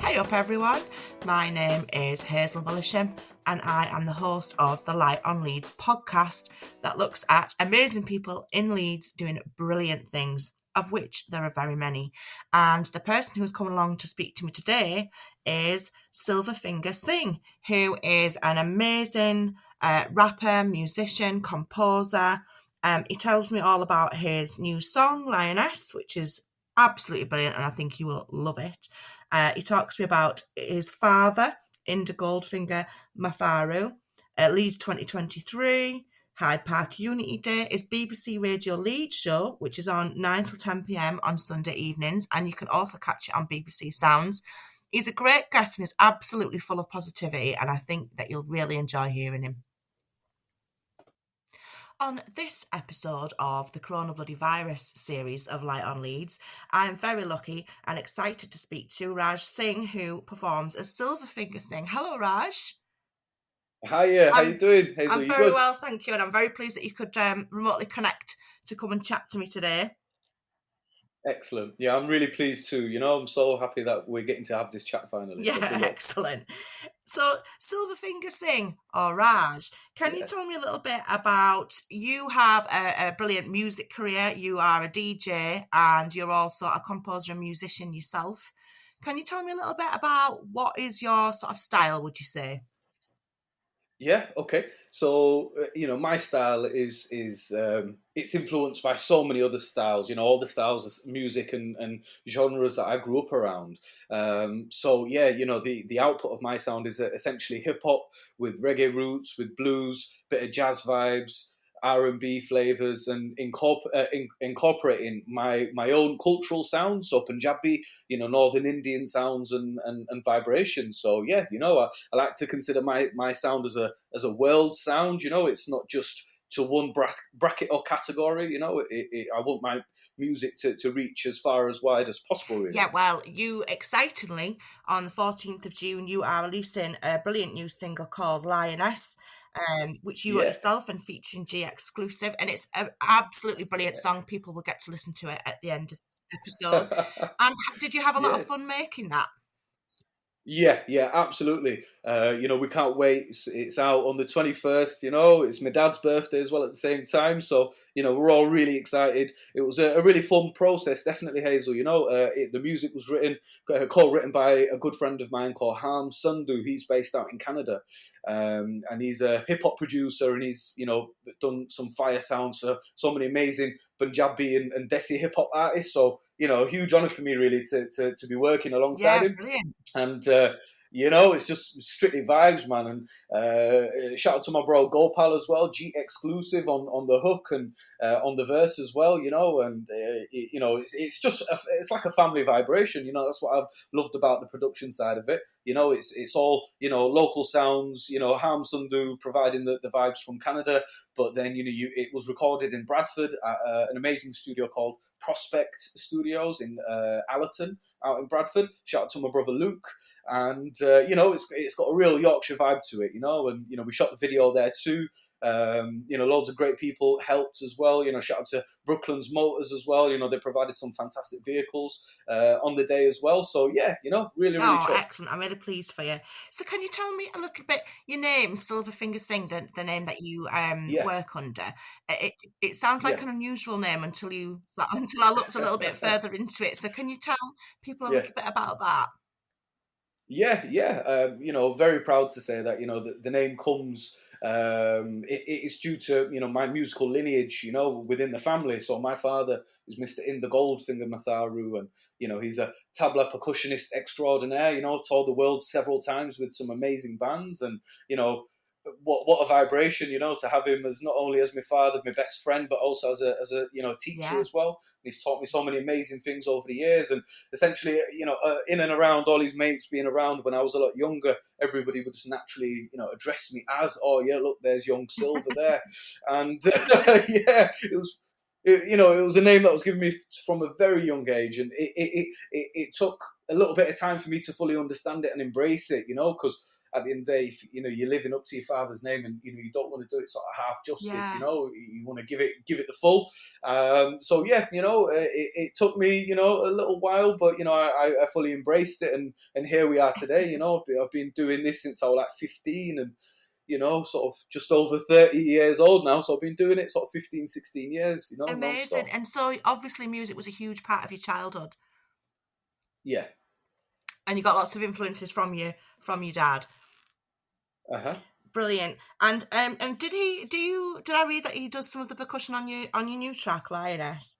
Hi up everyone, my name is Hazel Bullisham and I am the host of the Light on Leeds podcast that looks at amazing people in Leeds doing brilliant things, of which there are very many. And the person who's coming along to speak to me today is SilverFinger Singh, who is an amazing rapper, musician, composer. He tells me all about his new song, Lioness, which is absolutely brilliant and I think you will love it. He talks to me about his father, Inder Goldfinger Matharu, Leeds 2023, Hyde Park Unity Day, his BBC Radio Leeds show, which is on 9 till 10 p.m. on Sunday evenings, and you can also catch it on BBC Sounds. He's a great guest and is absolutely full of positivity, and I think that you'll really enjoy hearing him. On this episode of the Coronavirus series of Light on Leeds, I am very lucky and excited to speak to Raj Singh, who performs as SilverFinger Singh. Hello, Raj. Hi, how you doing, Hazel? I'm very well, thank you, and I'm very pleased that you could remotely connect to come and chat to me today. Excellent. Yeah, I'm really pleased too. You know, I'm so happy that we're getting to have this chat finally. Yeah, so excellent. So, SilverFinger Singh, or Raj, can you tell me a little bit about, you have a brilliant music career, you are a DJ, and you're also a composer and musician yourself. Can you tell me a little bit about what is your sort of style, would you say? Yeah, okay. So, my style is it's influenced by so many other styles, all the styles of music and genres that I grew up around. The output of my sound is essentially hip-hop with reggae roots, with blues, bit of jazz vibes, R&B flavors, and incorporating my own cultural sounds, so Punjabi, Northern Indian sounds and vibrations. So I like to consider my sound as a world sound. It's not just to one bracket or category. I want my music to reach as far as wide as possible, really. Yeah, well, you excitingly, on the 14th of June, you are releasing a brilliant new single called Lioness, which you wrote yourself and featuring G Exclusive, and it's an absolutely brilliant song. People will get to listen to it at the end of this episode. And did you have a lot of fun making that? Yeah, absolutely. We can't wait. It's out on the 21st, it's my dad's birthday as well at the same time. So, we're all really excited. It was a really fun process, definitely, Hazel. The music was written by a good friend of mine called Sandhu. He's based out in Canada. And he's a hip-hop producer, and he's, done some fire sounds for so many amazing Punjabi and Desi hip-hop artists. So, a huge honour for me, really, to be working alongside him. Brilliant. And it's just strictly vibes, man. And shout out to my bro Gopal as well, G Exclusive on the hook and on the verse as well. It's like a family vibration. That's what I've loved about the production side of it. It's all local sounds. Sandhu providing the vibes from Canada, but then it was recorded in Bradford at an amazing studio called Prospect Studios in Allerton out in Bradford. Shout out to my brother Luke. And it's got a real Yorkshire vibe to it, and we shot the video there too. Loads of great people helped as well. Shout out to Brooklands Motors as well. They provided some fantastic vehicles on the day as well. So really chuffed. Excellent! I'm really pleased for you. So can you tell me a little bit your name, SilverFinger Singh, the name that you work under? It sounds like an unusual name until I looked a little bit further into it. So can you tell people a little bit about that? Yeah. Very proud to say that, the name comes, it's due to, my musical lineage, within the family. So my father is Mr. Inder Goldfinger Matharu, and, he's a tabla percussionist extraordinaire, toured the world several times with some amazing bands. And, what a vibration, to have him as not only as my father, my best friend, but also as a teacher as well. He's taught me so many amazing things over the years, and essentially, in and around all his mates being around when I was a lot younger, everybody would just naturally, address me as, oh yeah, look, there's young Silver there, and it was. It was a name that was given me from a very young age, and it took a little bit of time for me to fully understand it and embrace it, because at the end of the day, if, you know, you're living up to your father's name, and you know you don't want to do it sort of half justice. You know, you want to give it the full. So yeah, you know, it took me, you know, a little while, but you know, I fully embraced it, and here we are today. You know, I've been doing this since I was like 15, and you know, sort of just over 30 years old now. So I've been doing it sort of 15, 16 years, you know, Amazing. non-stop. And so obviously music was a huge part of your childhood. Yeah. And you got lots of influences from your dad. Uh-huh. Brilliant. And did I read that he does some of the percussion on your new track, Lioness?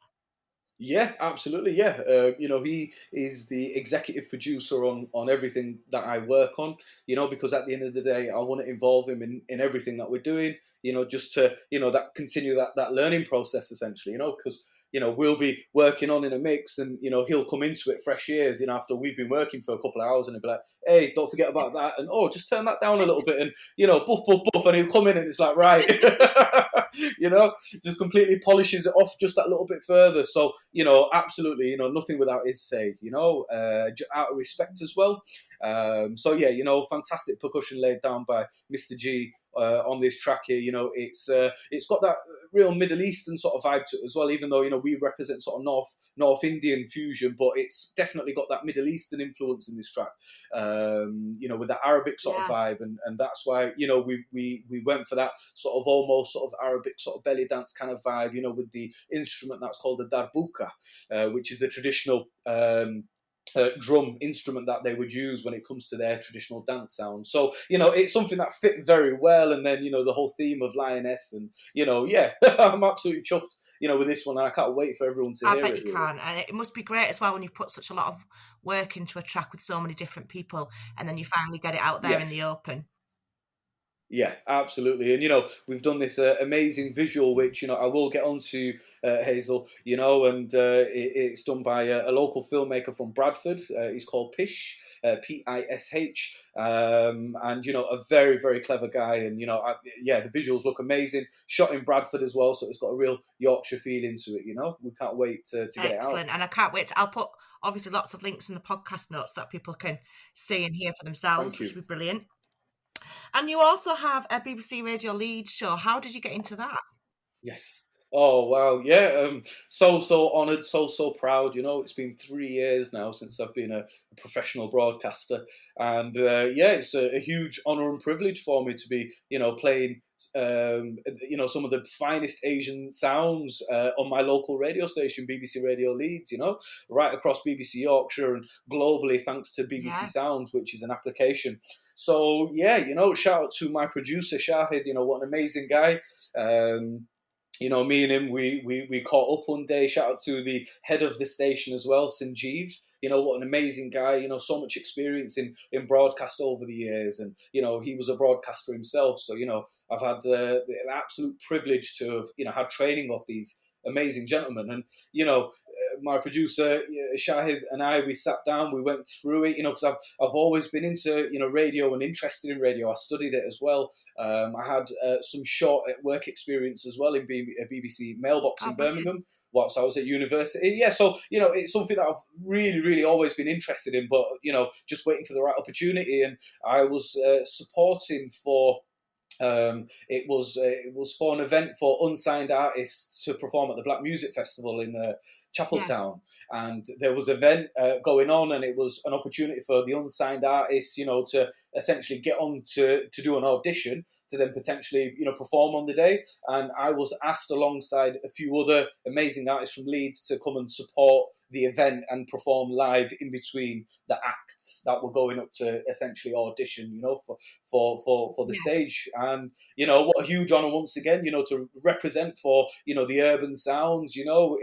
Yeah, absolutely. Yeah, you know, he is the executive producer on everything that I work on. You know, because at the end of the day, I want to involve him in everything that we're doing. You know, just to, you know, that continue that learning process essentially. You know, because you know we'll be working on in a mix, and you know he'll come into it fresh ears. You know, after we've been working for a couple of hours, and he'll be like, "Hey, don't forget about that," and "Oh, just turn that down a little bit," and you know, buff, buff, buff, and he'll come in, and it's like, right. You know, just completely polishes it off just that little bit further. So, you know, absolutely, you know, nothing without his say, you know, out of respect as well. So, yeah, you know, fantastic percussion laid down by Mr. G on this track here. You know, it's got that real Middle Eastern sort of vibe to it as well, even though, you know, we represent sort of North Indian fusion, but it's definitely got that Middle Eastern influence in this track, you know, with that Arabic sort of vibe. And that's why, you know, we went for that sort of almost sort of Arabic sort of belly dance kind of vibe, you know, with the instrument that's called the darbuka, which is the traditional drum instrument that they would use when it comes to their traditional dance sound. So, you know, it's something that fit very well. And then, you know, the whole theme of Lioness, and, you know, yeah, I'm absolutely chuffed, you know, with this one. I can't wait for everyone to hear it. I bet you can. And it must be great as well when you've put such a lot of work into a track with so many different people, and then you finally get it out there in the open. Yeah, absolutely. And, you know, we've done this amazing visual, which, you know, I will get onto, Hazel, you know, and it's done by a local filmmaker from Bradford. He's called Pish, Pish. And, you know, a very, very clever guy. And, you know, yeah, the visuals look amazing. Shot in Bradford as well. So it's got a real Yorkshire feeling to it, you know. We can't wait to get it out. Excellent. And I can't wait. I'll put, obviously, lots of links in the podcast notes that people can see and hear for themselves, which would be brilliant. And you also have a BBC Radio Leeds show. How did you get into that? Yes. Oh wow, yeah. So honoured, so proud. You know, it's been 3 years now since I've been a professional broadcaster, and yeah, it's a huge honour and privilege for me to be, you know, playing, you know, some of the finest Asian sounds on my local radio station, BBC Radio Leeds. You know, right across BBC Yorkshire and globally, thanks to BBC Sounds, which is an application. So yeah, you know, shout out to my producer Shahid. You know, what an amazing guy. You know, me and him, we caught up one day. Shout out to the head of the station as well, Sanjeev. You know, what an amazing guy. You know, so much experience in broadcast over the years. And, you know, he was a broadcaster himself. So, you know, I've had the absolute privilege to have, you know, had training of these amazing gentlemen. And, you know, my producer Shahid and I, we sat down, we went through it, you know, because I've always been into, you know, radio and interested in radio. I studied it as well. I had some short work experience as well in a BBC mailbox in Birmingham whilst I was at university. Yeah, so, you know, it's something that I've really always been interested in, but, you know, just waiting for the right opportunity. And I was supporting for it was for an event for unsigned artists to perform at the Black Music Festival in Chapeltown, and there was an event going on, and it was an opportunity for the unsigned artists, you know, to essentially get on to do an audition to then potentially, you know, perform on the day. And I was asked alongside a few other amazing artists from Leeds to come and support the event and perform live in between the acts that were going up to essentially audition, you know, for the stage. And, you know, what a huge honour once again, you know, to represent for, you know, the urban sounds, you know,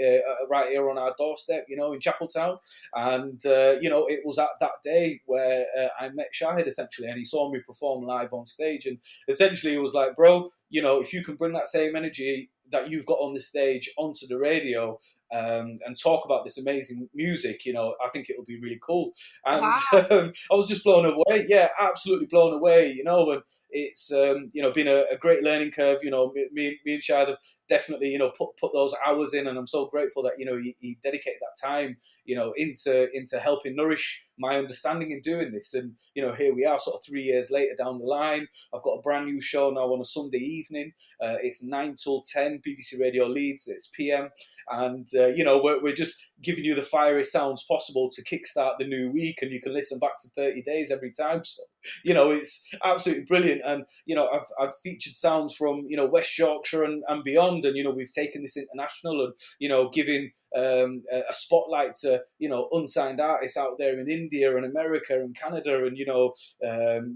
right here on our doorstep, you know, in Chapeltown. And, you know, it was at that day where I met Shahid essentially, and he saw me perform live on stage. And essentially it was like, bro, you know, if you can bring that same energy that you've got on the stage onto the radio, and talk about this amazing music, I think it'll be really cool. And Wow. I was just blown away. Yeah, absolutely blown away, and it's, been a great learning curve. Me and Shad have definitely, put those hours in, and I'm so grateful that, he dedicated that time, into helping nourish my understanding in doing this. And, here we are sort of 3 years later down the line. I've got a brand new show now on a Sunday evening. It's 9 till 10, BBC Radio Leeds, it's PM. And, we're just giving you the fiery sounds possible to kickstart the new week, and you can listen back for 30 days every time. So, it's absolutely brilliant. And, I've featured sounds from, West Yorkshire and beyond. And, we've taken this international and, giving a spotlight to, unsigned artists out there in India and America and Canada and,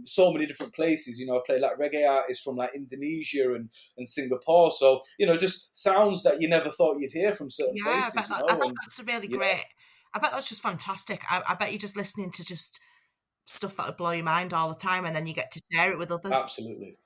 so many different places. I've played like reggae artists from like Indonesia and Singapore. So, just sounds that you never thought you'd hear from certain Yeah, places, I bet that's a really you know. great. I bet that's just fantastic. I bet you're just listening to just stuff that would blow your mind all the time, and then you get to share it with others. Absolutely.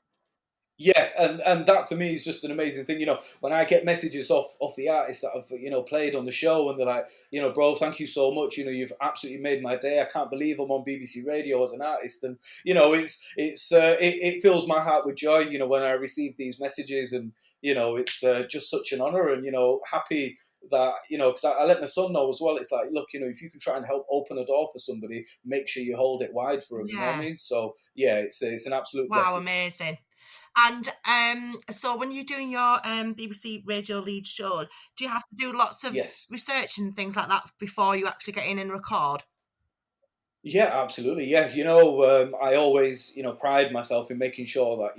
Yeah, and that for me is just an amazing thing. When I get messages off the artists that I've played on the show, and they're like, bro, thank you so much. You've absolutely made my day. I can't believe I'm on BBC Radio as an artist, and it fills my heart with joy. When I receive these messages, and it's just such an honor, and happy that because I let my son know as well. It's like, look, if you can try and help open a door for somebody, make sure you hold it wide for them. You know what I mean? So yeah, it's an absolute blessing. Amazing. And so when you're doing your BBC Radio Leeds show, do you have to do lots of research and things like that before you actually get in and record? Yeah, absolutely. Yeah, I always, pride myself in making sure that,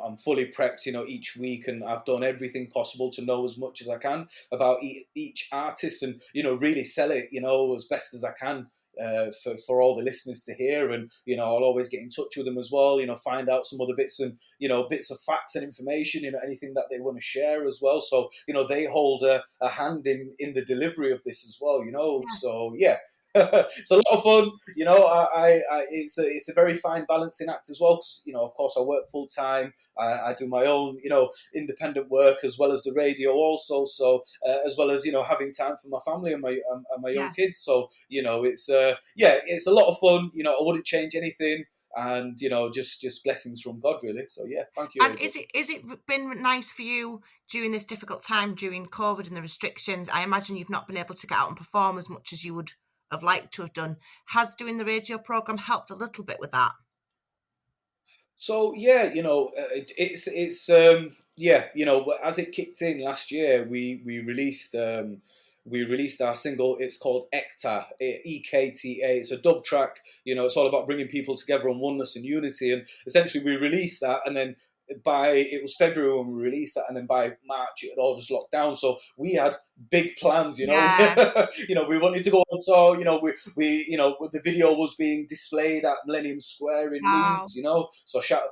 I'm fully prepped, each week, and I've done everything possible to know as much as I can about each artist, and, really sell it, as best as I can. For all the listeners to hear, and I'll always get in touch with them as well, find out some other bits and bits of facts and information, anything that they want to share as well, so they hold a hand in the delivery of this as well, so yeah. It's a lot of fun, it's a very fine balancing act as well, because of course I work full time. I do my own independent work as well as the radio also, so as well as having time for my family and my young kids, so it's it's a lot of fun. I wouldn't change anything, and just blessings from God, really. So yeah, thank you. And is it been nice for you during this difficult time during COVID and the restrictions? I imagine you've not been able to get out and perform as much as you would have liked to have done. Has doing the radio program helped a little bit with that? So yeah, it's as it kicked in last year, we released our single. It's called Ekta, EKTA. It's a dub track. It's all about bringing people together on oneness and unity. And essentially, we released that, and then it was February when we released that, and then by March it had all just locked down. So we had big plans, Yeah. we wanted to go on tour. We the video was being displayed at Millennium Square in Leeds. So shout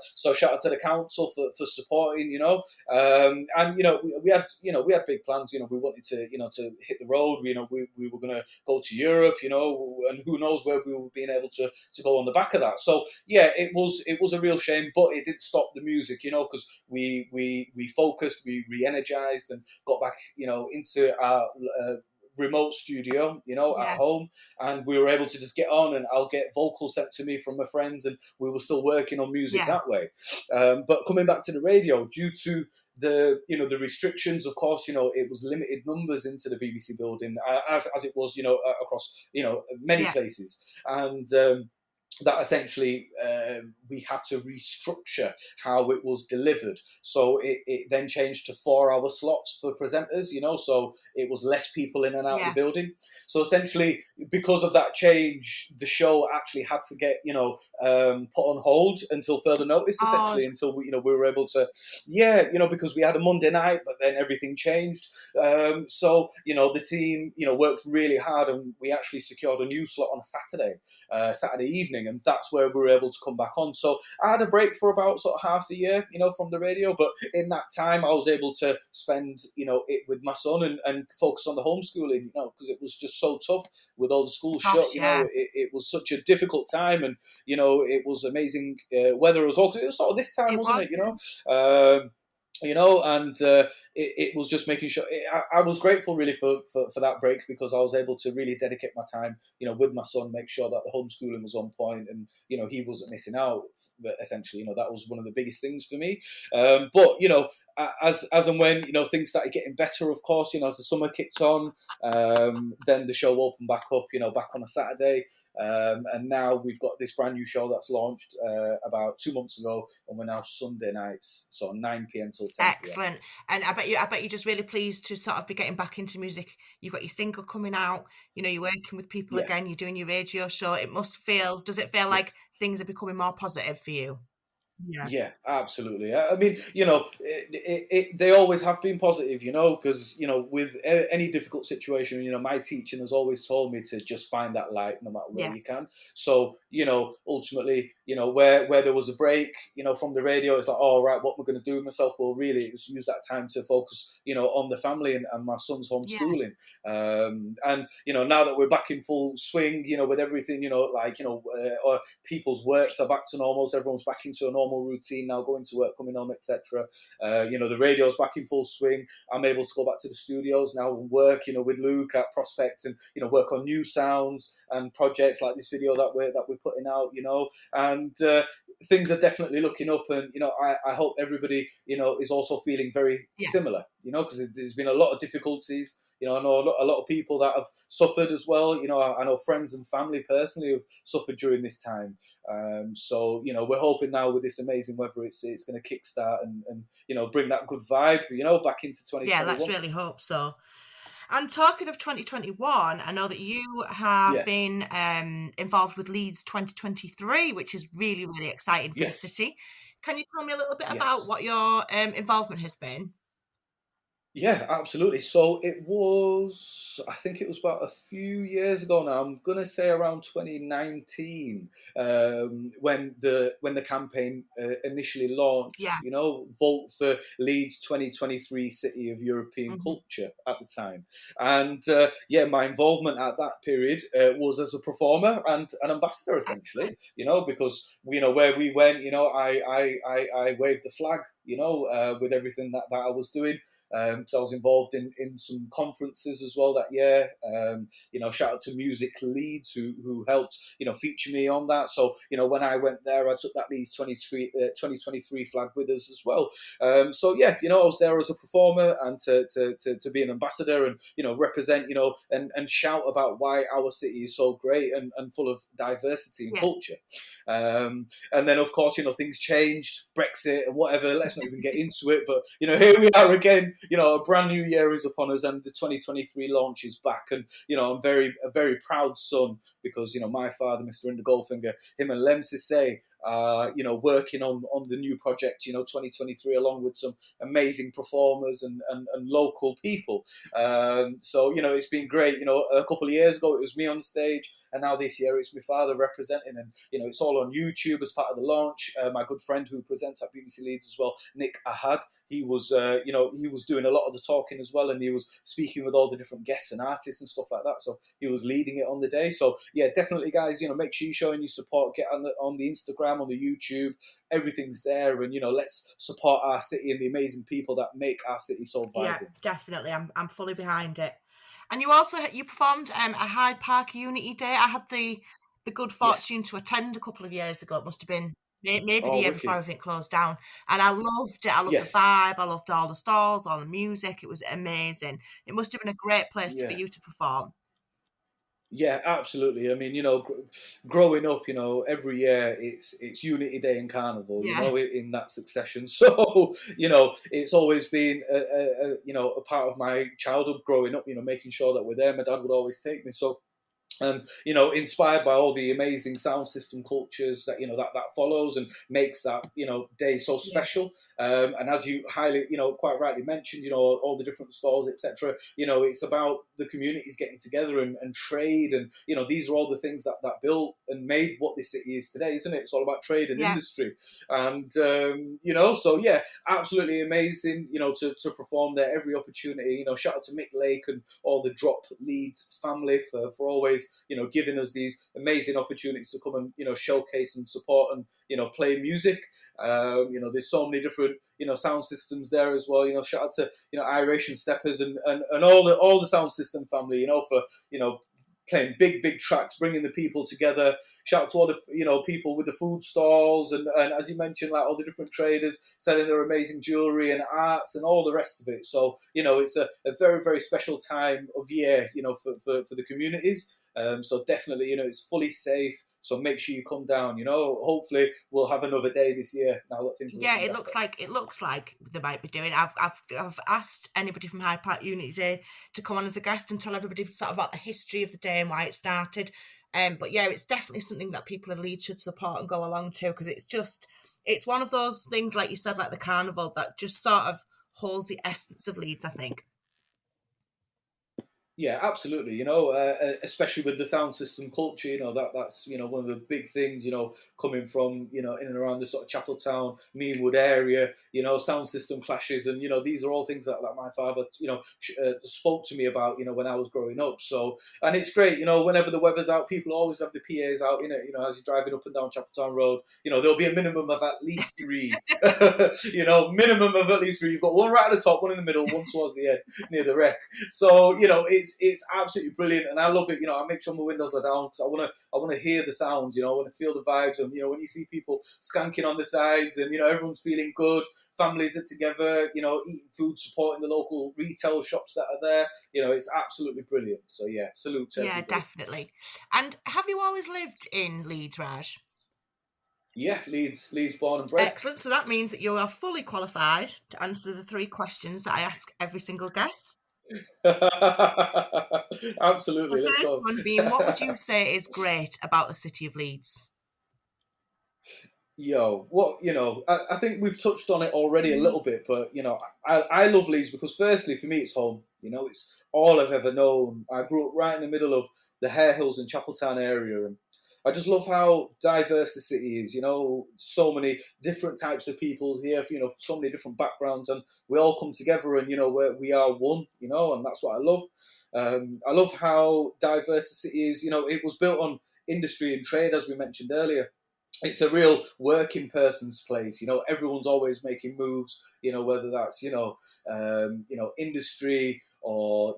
out to the council for supporting. And we had big plans. We wanted to hit the road. We were going to go to Europe. And who knows where we were being able to go on the back of that. So yeah, it was a real shame, but it didn't stop the music. Because we focused, we re-energized, and got back, into our remote studio, at home, and we were able to just get on, and I'll get vocals sent to me from my friends, and we were still working on music that way. But coming back to the radio, due to the the restrictions, of course, it was limited numbers into the BBC building, as it was, across many places, and that essentially we had to restructure how it was delivered. So it then changed to 4-hour slots for presenters, so it was less people in and out of the building. So essentially, because of that change, the show actually had to get, put on hold until further notice, essentially, until we were able to, because we had a Monday night, but then everything changed. So, the team, worked really hard, and we actually secured a new slot on a Saturday evening, and that's where we were able to come back on. So I had a break for about sort of half a year, from the radio, but in that time I was able to spend, it with my son and focus on the homeschooling, because it was just so tough with all the schools shut. It was such a difficult time, and it was amazing weather as well, because it was sort of this time, wasn't it? and it was just making sure I was grateful really for that break, because I was able to really dedicate my time, with my son, make sure that the homeschooling was on point, and he wasn't missing out. But essentially, that was one of the biggest things for me. But as and when things started getting better, of course, as the summer kicked on, then the show opened back up, back on a Saturday, and now we've got this brand new show that's launched about 2 months ago, and we're now Sunday nights, so 9 p.m. till 10 p.m. Excellent. And I bet you're just really pleased to sort of be getting back into music. You've got your single coming out, you're working with people again, you're doing your radio show. Does it feel like things are becoming more positive for you? Yeah, absolutely. I mean, they always have been positive, because, with any difficult situation, my teaching has always told me to just find that light no matter where you can. So, ultimately, where there was a break, from the radio, it's like, oh, right, what we're going to do with myself? Well, really, it's use that time to focus, on the family and my son's homeschooling. And, now that we're back in full swing, with everything, or people's works are back to normal, so everyone's back into a normal routine now, going to work, coming home, etc. The radio's back in full swing. I'm able to go back to the studios now and work, with Luke at Prospect, and work on new sounds and projects like this video that we're putting out, and things are definitely looking up. And I hope everybody is also feeling very similar, because there's been a lot of difficulties. I know a lot of people that have suffered as well. I know friends and family personally who've suffered during this time. So, we're hoping now with this amazing weather, it's going to kickstart and bring that good vibe, back into 2021. Yeah, let's really hope so. And talking of 2021, I know that you have been involved with Leeds 2023, which is really, really exciting for the city. Can you tell me a little bit about what your involvement has been? Yeah, absolutely. So I think it was about a few years ago now. I'm going to say around 2019, when the campaign initially launched, Vote for Leeds 2023 City of European Culture at the time. And my involvement at that period was as a performer and an ambassador, essentially, because, where we went, I waved the flag, with everything that I was doing. So I was involved in some conferences as well that year. Shout out to Music Leeds who helped feature me on that. So when I went there, I took that Leeds 2023 flag with us as well. I was there as a performer and to be an ambassador and represent and shout about why our city is so great and full of diversity and culture. And then of course things changed, Brexit and whatever. Let's not even get into it. But here we are again. A brand new year is upon us, and the 2023 launch is back. And I'm a very proud son, because my father, Mr. Inder Goldfinger, him and Lemsise are working on the new project 2023, along with some amazing performers and local people. So it's been great. A couple of years ago it was me on stage, and now this year it's my father representing, and it's all on YouTube as part of the launch. My good friend who presents at BBC Leeds as well, Nick Ahad, he was doing a lot of the talking as well, and he was speaking with all the different guests and artists and stuff like that. So he was leading it on the day. So yeah, definitely, guys, make sure you're showing your support. Get on the Instagram, on the YouTube, everything's there, and let's support our city and the amazing people that make our city so vibrant. Yeah, definitely, I'm fully behind it. And you performed a Hyde Park Unity Day. I had the good fortune to attend a couple of years ago. It must have been maybe the year before everything closed down. And I loved it. I loved the vibe. I loved all the stalls, all the music. It was amazing. It must have been a great place for you to perform. Yeah, absolutely. I mean, growing up, every year it's Unity Day and Carnival, in that succession. So, it's always been a part of my childhood growing up, making sure that we're there. My dad would always take me. So, inspired by all the amazing sound system cultures that that follows and makes that day so special. And as you highly quite rightly mentioned, all the different stalls, etc. It's about the communities getting together and trade, and these are all the things that built and made what this city is today, isn't it? It's all about trade and industry, and so yeah, absolutely amazing. To perform there every opportunity. Shout out to Mick Lake and all the Drop Leeds family for always always, giving us these amazing opportunities to come and, showcase and support and, play music. There's so many different, sound systems there as well. Shout out to, Iration Steppers and all the sound system family, for, playing big tracks, bringing the people together. Shout out to all the people with the food stalls and as you mentioned, like all the different traders selling their amazing jewelry and arts and all the rest of it. So it's a very, very special time of year, for the communities. So definitely, it's fully safe. So make sure you come down. Hopefully we'll have another day this year. Now that things are it looks like they might be doing. I've asked anybody from Hyde Park Unity to come on as a guest and tell everybody sort of about the history of the day and why it started. But yeah, it's definitely something that people in Leeds should support and go along to, because it's one of those things, like you said, like the carnival, that just sort of holds the essence of Leeds, I think. Yeah, absolutely. Especially with the sound system culture, that's one of the big things. Coming from in and around the sort of Chapeltown, Meanwood area. Sound system clashes, and these are all things that my father spoke to me about. When I was growing up. So, and it's great. Whenever the weather's out, people always have the PAs out. As you're driving up and down Chapeltown Road, there'll be a minimum of at least three. Minimum of at least three. You've got one right at the top, one in the middle, one towards the end near the wreck. So it's absolutely brilliant, and I love it. I make sure my windows are down because I want to hear the sounds. I want to feel the vibes, and when you see people skanking on the sides, and everyone's feeling good, families are together, eating food, supporting the local retail shops that are there. It's absolutely brilliant. So yeah, salute to everybody. Yeah, definitely. And have you always lived in Leeds, Raj? Yeah, Leeds born and bred. Excellent. So that means that you are fully qualified to answer the 3 questions that I ask every single guest. Absolutely. The Let's first go. one being, what would you say is great about the city of Leeds? I think we've touched on it already a little bit, but I love Leeds because firstly, for me, it's home. It's all I've ever known. I grew up right in the middle of the Hare Hills and Chapeltown area, and I just love how diverse the city is. So many different types of people here. So many different backgrounds, and we all come together, and we are one. And that's what I love. I love how diverse the city is. It was built on industry and trade, as we mentioned earlier. It's a real working person's place. Everyone's always making moves. Whether that's industry or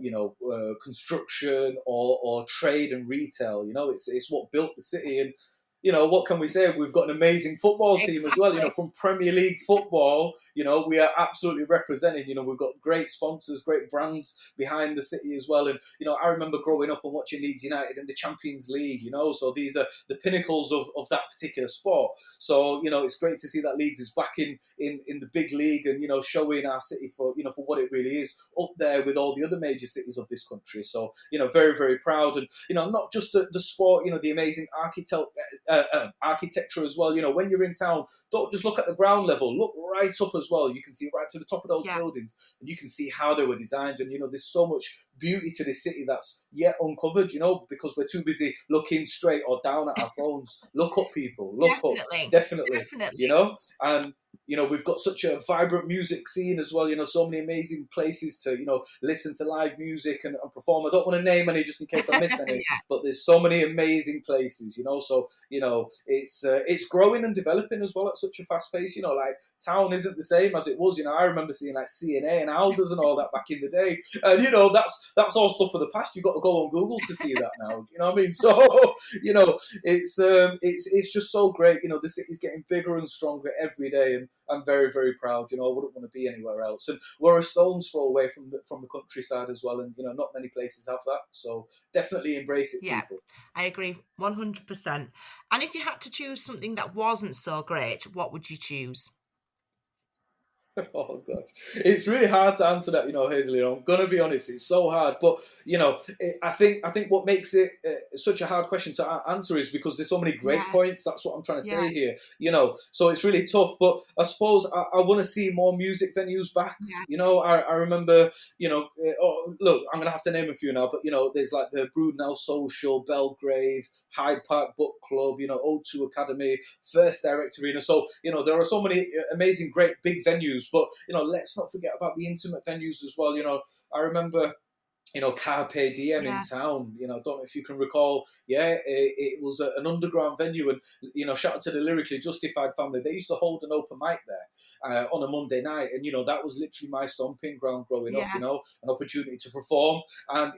construction or trade and retail. It's what built the city, and what can we say? We've got an amazing football team as well. From Premier League football, we are absolutely representing. We've got great sponsors, great brands behind the city as well. And, I remember growing up and watching Leeds United in the Champions League, so these are the pinnacles of that particular sport. So, it's great to see that Leeds is back in the big league and, showing our city for what it really is, up there with all the other major cities of this country. So, very, very proud. And, not just the sport, the amazing architecture as well. When you're in town, don't just look at the ground level, look right up as well. You can see right to the top of those buildings, and you can see how they were designed. And there's so much beauty to this city that's yet uncovered, because we're too busy looking straight or down at our phones. Look up, people, look up, definitely. And we've got such a vibrant music scene as well. So many amazing places to listen to live music and perform. I don't want to name any just in case I miss any, but there's so many amazing places. So it's growing and developing as well at such a fast pace. Like town isn't the same as it was. I remember seeing like CNA and Alders and all that back in the day, and that's all stuff for the past. You've got to go on Google to see that now. You know what I mean? So it's just so great. The city's getting bigger and stronger every day, and I'm very, very proud. I wouldn't want to be anywhere else, and we're a stone's throw away from the countryside as well, and not many places have that. So definitely embrace it, people. I agree 100%. And if you had to choose something that wasn't so great, what would you choose? Oh gosh, it's really hard to answer that, Hazel. I'm gonna be honest, it's so hard. But I think what makes it such a hard question to answer is because there's so many great points. That's what I'm trying to say here. So it's really tough. But I suppose I want to see more music venues back. I remember. Look, I'm gonna have to name a few now. But there's like the Broodnow Social, Belgrave, Hyde Park Book Club. O2 Academy, First Directory. So there are so many amazing, great big venues. But let's not forget about the intimate venues as well. I remember Carpe Diem in town. I don't know if you can recall. Yeah, it was an underground venue, and shout out to the Lyrically Justified family. They used to hold an open mic there on a Monday night, and that was literally my stomping ground growing up. An opportunity to perform, and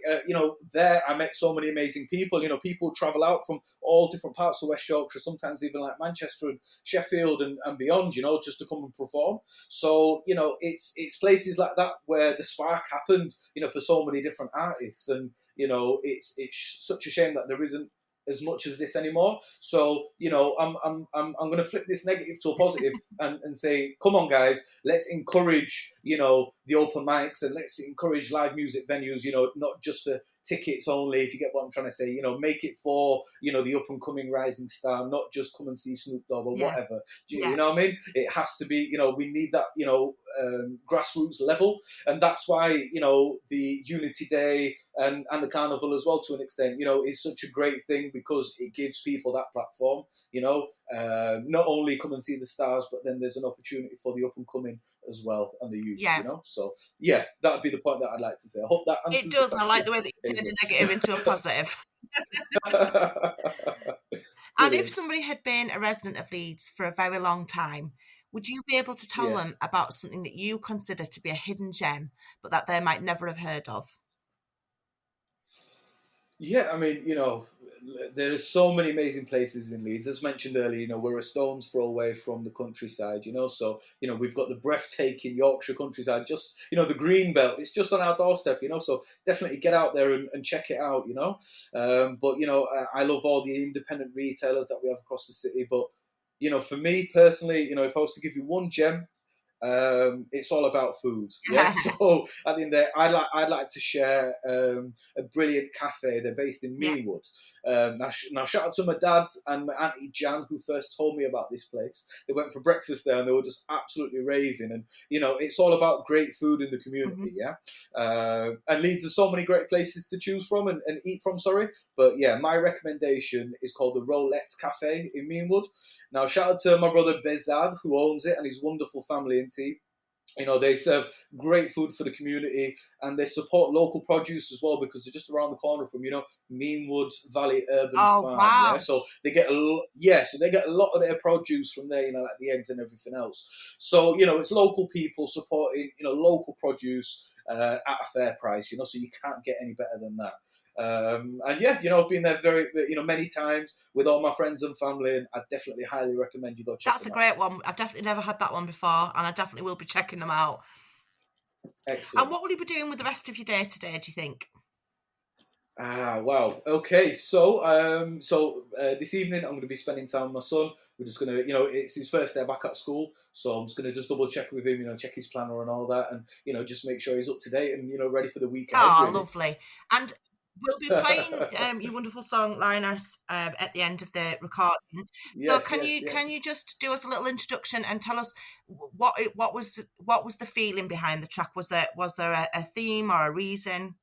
there I met so many amazing people. People travel out from all different parts of West Yorkshire, sometimes even like Manchester and Sheffield and beyond. just to come and perform. So it's places like that where the spark happened. For so many different artists, and it's such a shame that there isn't as much as this anymore. So I'm going to flip this negative to a positive and say, come on guys, let's encourage the open mics, and let's encourage live music venues. Not just for tickets only, if you get what I'm trying to say. Make it for the up and coming rising star, not just come and see Snoop Dogg or whatever. You know what I mean? It has to be. We need that grassroots level, and that's why the Unity Day and the Carnival as well, to an extent, is such a great thing, because it gives people that platform. Not only come and see the stars, but then there's an opportunity for the up and coming as well, and the youth. So that would be the point that I'd like to say. I hope that answers it does. the question. I like the way that you turned a negative into a positive. And if somebody had been a resident of Leeds for a very long time, would you be able to tell them about something that you consider to be a hidden gem, but that they might never have heard of? Yeah, I mean, there's so many amazing places in Leeds. As mentioned earlier, we're a stone's throw away from the countryside, so, we've got the breathtaking Yorkshire countryside, just, the green belt, it's just on our doorstep, so definitely get out there and check it out, but, I love all the independent retailers that we have across the city, but, for me personally, if I was to give you one gem, it's all about food. Yeah. So at the end of the day, I'd like to share a brilliant cafe. They're based in Meanwood. Now shout out to my dad and my auntie Jan, who first told me about this place. They went for breakfast there and they were just absolutely raving. And it's all about great food in the community. And Leeds has so many great places to choose from and eat from. But my recommendation is called the Roulette Cafe in Meanwood. Now shout out to my brother Bezad, who owns it, and his wonderful family and team. They serve great food for the community, and they support local produce as well, because they're just around the corner from Meanwood Valley Urban Farm. Wow. Yeah, so they get a lot of their produce from there, like the eggs and everything else. So it's local people supporting local produce at a fair price. So you can't get any better than that. And I've been there many times with all my friends and family, and I definitely highly recommend you go check them out. That's a great one. I've definitely never had that one before, and I definitely will be checking them out. Excellent. And what will you be doing with the rest of your day today, do you think? Wow. Okay. So, this evening I'm going to be spending time with my son. We're just going to, it's his first day back at school, so I'm just going to just double check with him, check his planner and all that, and just make sure he's up to date and ready for the weekend. Oh, really. Lovely. And we'll be playing your wonderful song "Lioness" at the end of the recording. So can you just do us a little introduction and tell us what was the feeling behind the track? Was there a theme or a reason?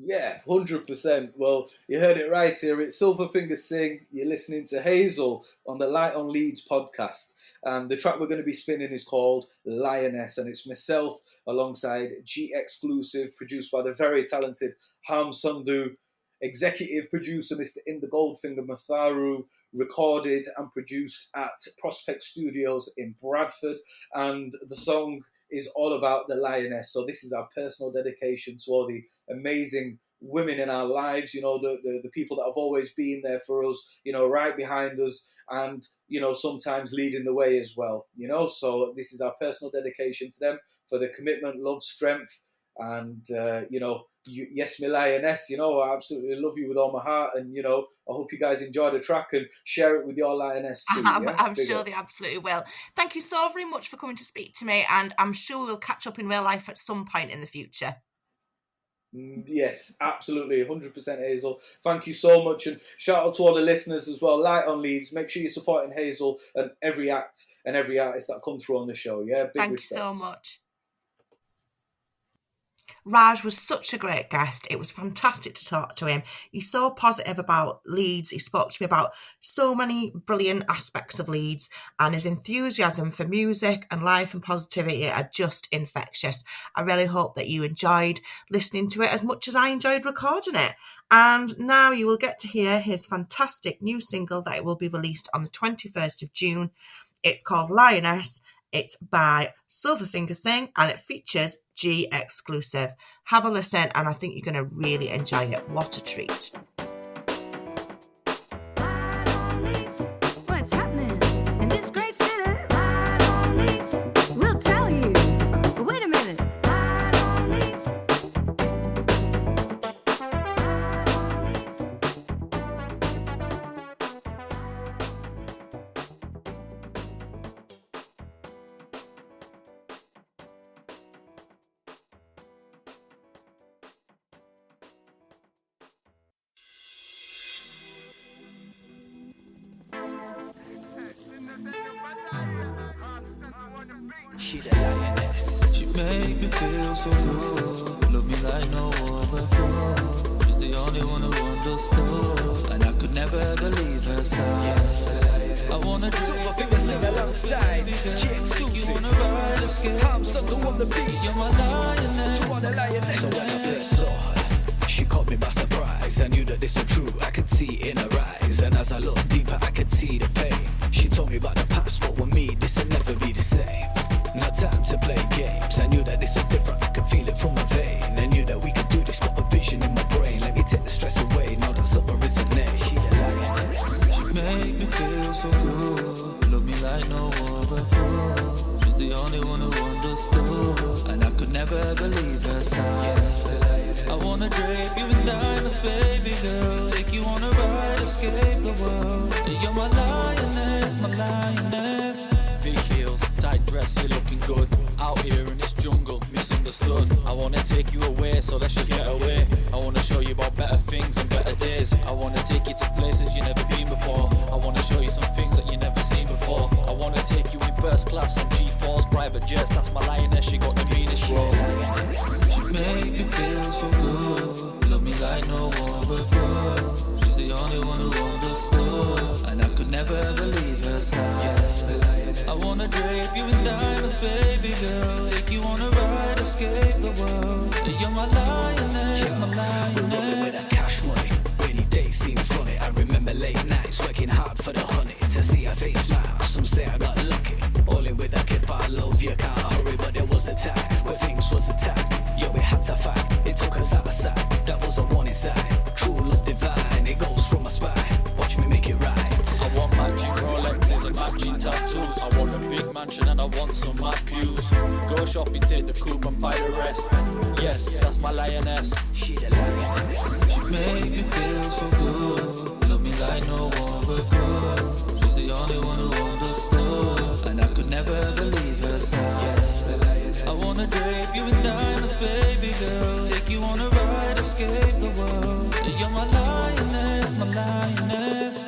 Yeah, 100%. Well, you heard it right here. It's SilverFinger Singh. You're listening to Hazel on the Light on Leeds podcast. And the track we're going to be spinning is called Lioness. And it's myself alongside G Exclusive, produced by the very talented Sandhu, executive producer Mr. Inder Goldfinger Matharu, recorded and produced at Prospect Studios in Bradford. And the song is all about the lioness. So this is our personal dedication to all the amazing women in our lives, the people that have always been there for us, right behind us, and sometimes leading the way as well, so this is our personal dedication to them for the commitment, love, strength, and yes, my lioness, I absolutely love you with all my heart, and I hope you guys enjoy the track and share it with your lioness too. I'm sure they absolutely will. Thank you so very much for coming to speak to me, and I'm sure we'll catch up in real life at some point in the future. Yes, absolutely, 100% Hazel. Thank you so much, and shout out to all the listeners as well. Light on Leeds. Make sure you're supporting Hazel and every act and every artist that comes through on the show. Yeah, big Thank respect. you so much. Raj was such a great guest. It was fantastic to talk to him. He's so positive about Leeds. He spoke to me about so many brilliant aspects of Leeds, and his enthusiasm for music and life and positivity are just infectious. I really hope that you enjoyed listening to it as much as I enjoyed recording it. And now you will get to hear his fantastic new single that will be released on the 21st of June. It's called Lioness. It's by SilverFinger Singh and it features G Exclusive. Have a listen and I think you're going to really enjoy it. What a treat. What's happening in this great city? We'll tell you. But wait a minute. She the lioness. She make me feel so good. Love me like no other could. She's the only one who understood, and I could never ever leave her side. I wanna SilverFinger Sing alongside G Exclusive. I'm Sandhu on the beat. You're my lioness. You are the lioness. So when I first saw her, she caught me by surprise. I knew that this was true. I could see it in her eyes, and as I looked deeper, I could see the pain. She told me about the past, but with me, this will never be the same. No time to play games. I knew that this was different. I could feel it from my vein. I knew that we could do this. Got a vision in my brain. Let me take the stress away. Now that summer is a name. She the lioness. She make me feel so good. Love me like no other could. She's the only one who understood, and I could never ever leave her side. I wanna drape you in diamonds, baby girl. Take you on a ride, escape the world. You're my lioness, my lioness. Big heels, tight dress, you're looking good. Out here in this jungle, misunderstood. I wanna take you away, so let's just get away. I wanna show you about better things and better days. I wanna take you to places you've never been before. I wanna show you some things that you've never seen before. I wanna take you in first class on G4's private jets. That's my lioness, she got the meanest role. She make me feel so good. Love me like no other girl. She's the only one who understood, and I could never ever leave her side. I wanna drape you in diamonds, baby girl. Take you on a ride, escape the world. You're my lioness, my We're rolling with lioness. that cash money. Rainy days seem funny. I remember late nights working hard for the honey. To see her face smile, some say I got lucky. All in with that kid, but I love you, can't hurry. But there was a time where things was a time. Yeah, we had to fight. It took us outside. That was a warning sign. True love divine. It goes from my spine. Watch me make it right. I want matching Rolexes and matching tattoos. I want a big mansion and I want some mad views. Go shopping, take the coupe and buy the rest. Yes, that's my lioness. She the lioness. She make me feel so good. Love me like no other girl. She's the only one who understood, and I could never ever leave her side. I wanna drape you in diamonds, baby girl. Take you on a ride, escape the world. You're my lioness, my lioness.